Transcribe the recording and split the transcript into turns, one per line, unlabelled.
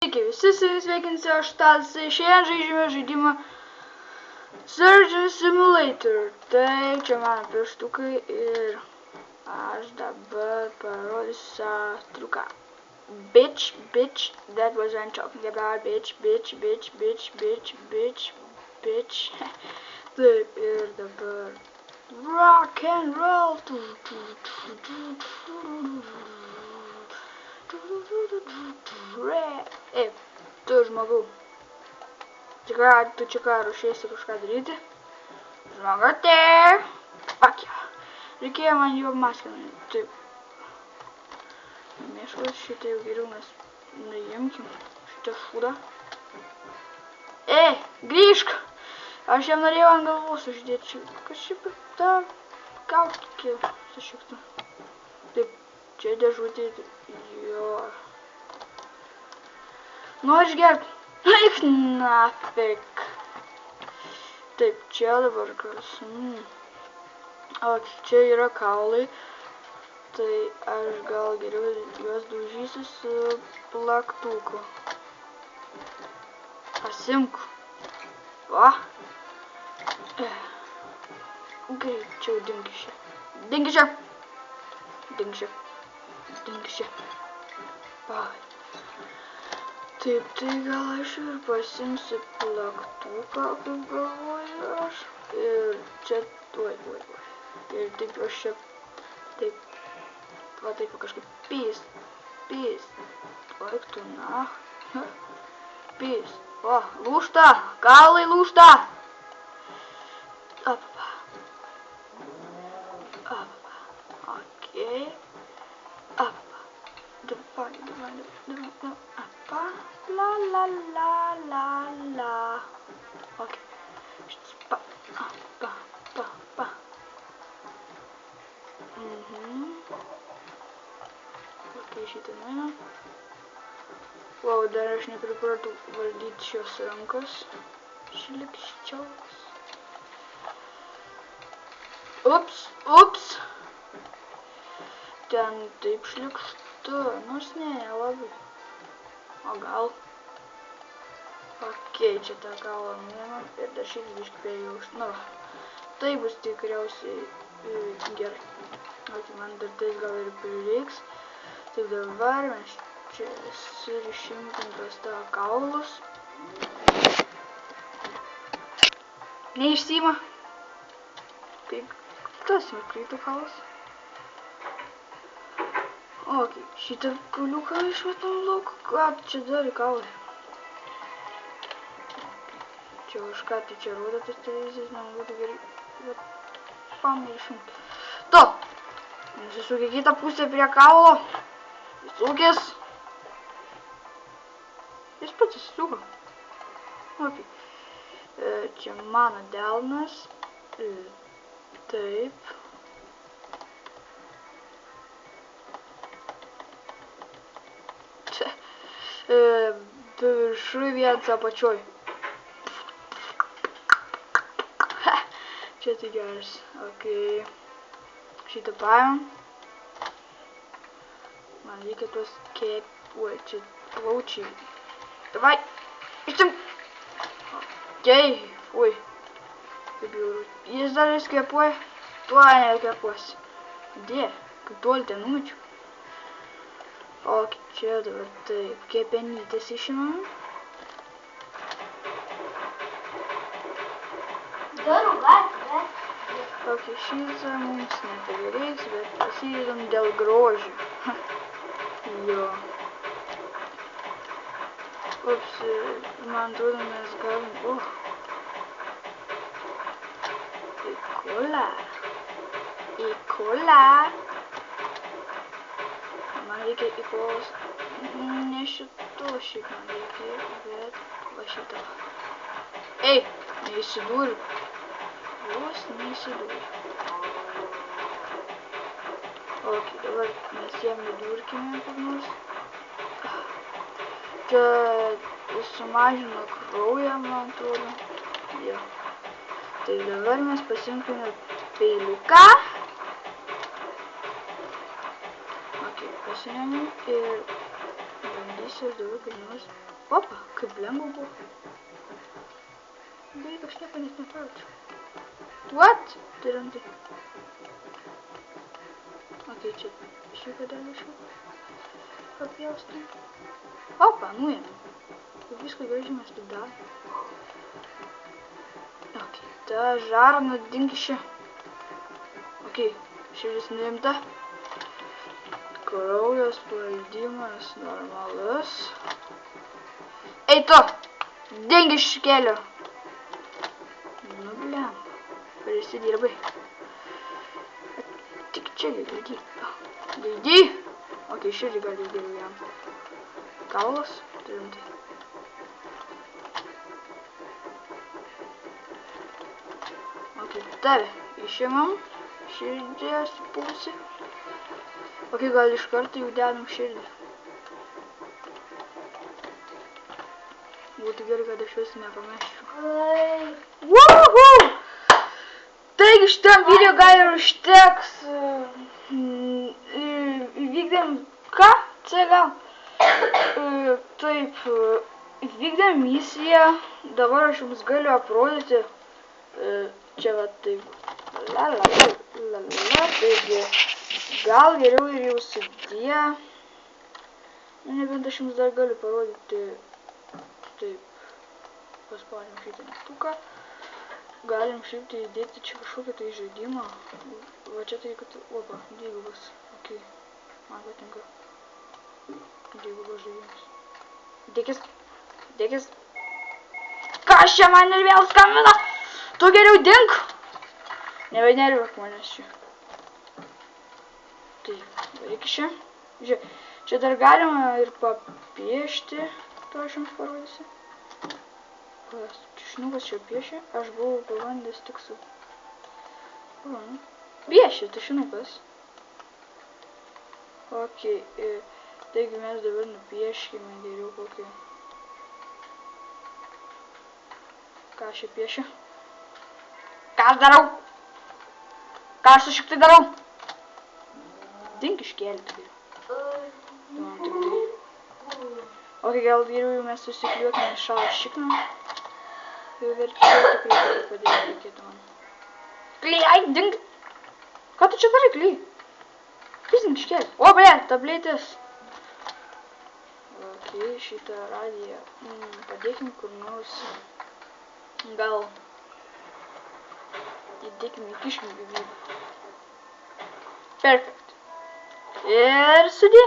Sveiki visi, sveikinsiu aš tas. Šiandien žaidžiame žaidimą Surgeon Simulator. Tai čia mano pirštukai ir aš dabar parodysiu triuką. Bitch, that was I'm talking about. Bitch. Taip, ir dabar rock and roll. Tu žmogau, tu čia ką ruošiesi kažką daryti? Žmogate, fuck yeah. Reikėjo man jo maskinai, taip. Mėšlas šitą jau geriau mes nuimkim, šitą šūdą. Grįžk! Aš jam norėjau ant galvos uždėti, kažkaip tą kaukį sušiktų. Taip, čia dėžutė, jo. Nori išgerti? Eik nafik. Taip, čia dabar kas. O, čia yra kaulai. Tai aš gal geriau juos daužysiu su plaktuku. Pasimk. Va. Greičiau dink iš čia. Dink iš čia. Taip, tai gal aš ir pasimsiu plaktuką, kaip galvoju aš. Ir čia, oi. Ir taip aš čia, taip, va taip kažkaip pys. Oik tu na. Pys. O, lūžta, kaulai lūžta. Apa. Okei. Apa. Давай. Apa. La. Окей. Па. Окей, šitą nuėjau. Wow, dar aš nepripratau valdyti šios rankos. Šlikščiaus. Ups. Ten taip šlikštu, nors ne, nelabai. O gal? Okei, čia tą galą nuėmam ir dar šiek biškį perėjau. Nu, tai bus tikriausiai gerai. Okei, man dar tais gal ir prireiks. Tai dabar mes čia surišimkim tos tavo kaulus. Neišsima. Kaip tas nukrito kaulas. Okei, šitą kauliuką išmetam lauk. Ką čia darė kaulai? Čia kažką tai čia rodo tas televizijas, man būtų gerai. Bet pamiršint. Tu! Nusisuk į kitą pusę prie kaulo. Įsukis. Jis pats įsisuko. Okei. Čia mano delnas. Taip. Viršui vienas apačioj. Čia tai geras. Okei. Šitą paėmam. Man reikia tuos oi, čia plaučiai. Davai. Išsim. Okei. Ui. Kaip jau. Jis dar skėpuoja. Tuo nekėpuosi. Dė. Kaip toli ten numečiu. Okei, čia dabar taip. Kepenytės išimam. Okei, šitą mums neprireiks, bet pasidedam dėl grožio. Jo. Ups, man atrodo mes galim... Į kolą. Man reikia į kolos... Ne šito šiaip man reikia, bet va šito. Ei, neįsidūriu. Vos neįsidūriu. Okei, dabar mes jam vidurkime kur nors. Čia sumažino kraują, man atrodo. Jo. Tai dabar mes pasimkime peiliuką. Okei, pasimėm ir Aš dabar kainuos. Opa, kaip lengva buvo. Beveik aš nieko net nepraučiau. What? Tai rantai. Ok, čia šį gadelį šių. Papjaustim. Opa, nuėmėm. Viską grįžimas tik dar. Ok, ta žarna dink iš čia. Ok, širdis nuimta. Kraujo spaudimas normalus. Ei tu! Dink iš kelio! Nu blem, prisidirbai. Tik čia gaidį. Gaidį! Ok, širdį gal įdėjau jam. Kaulas, turim tai. Ok, tave išimam. Širdės pusė. Ok, gal iš karto jau dedam širdį. Būtų gerai, kad aš vis nepameščiau. Woohoo! Taigi šitam video gal ir užteks. Įvykdėm ką? Čia gal. Taip, įvykdėm misiją. Dabar aš jums galiu aprodyti. Čia va taip. Taigi, gal geriau ir jau sudie. Nebent aš jums dar galiu parodyti. Taip, paspaudėm šitą mygtuką. Galim šiaip tai įdėti čia kažkokį tai žaidimą. Va čia tai, kad... Opa, dvigubas. Ok, man patinka. Dvigubas žaidimas. Dėkis. Dėkis. Kas čia man ir vėl skambina? Tu geriau dink. Nebenervik manęs čia. Tai, varyk iš čia. Žiūrėk, čia dar galima ir papiešti. To aš jums parodysiu. Tušinukas čia piešia. Aš buvau pabandęs tik su... Piešia tušinukas. Ok, taigi mes dabar nupieškime geriau kokį... Ką aš čia piešiu? Ką aš darau? Ką aš šiek tiek darau? Dink iškelti geriau. Ok, gal geriau jau mes susikliuokime šalą šikną. Ir verčiau tikrai padėti reikėtų man. Kly, ai, dink! Ką tu čia darai, Kly? Pizink iškelti. O, ble, tabletės. Ok, šitą radiją. Padėkim kur nors. Gal. Įdėkim, įkiškim gyvybę. Perfect. Ir sudė.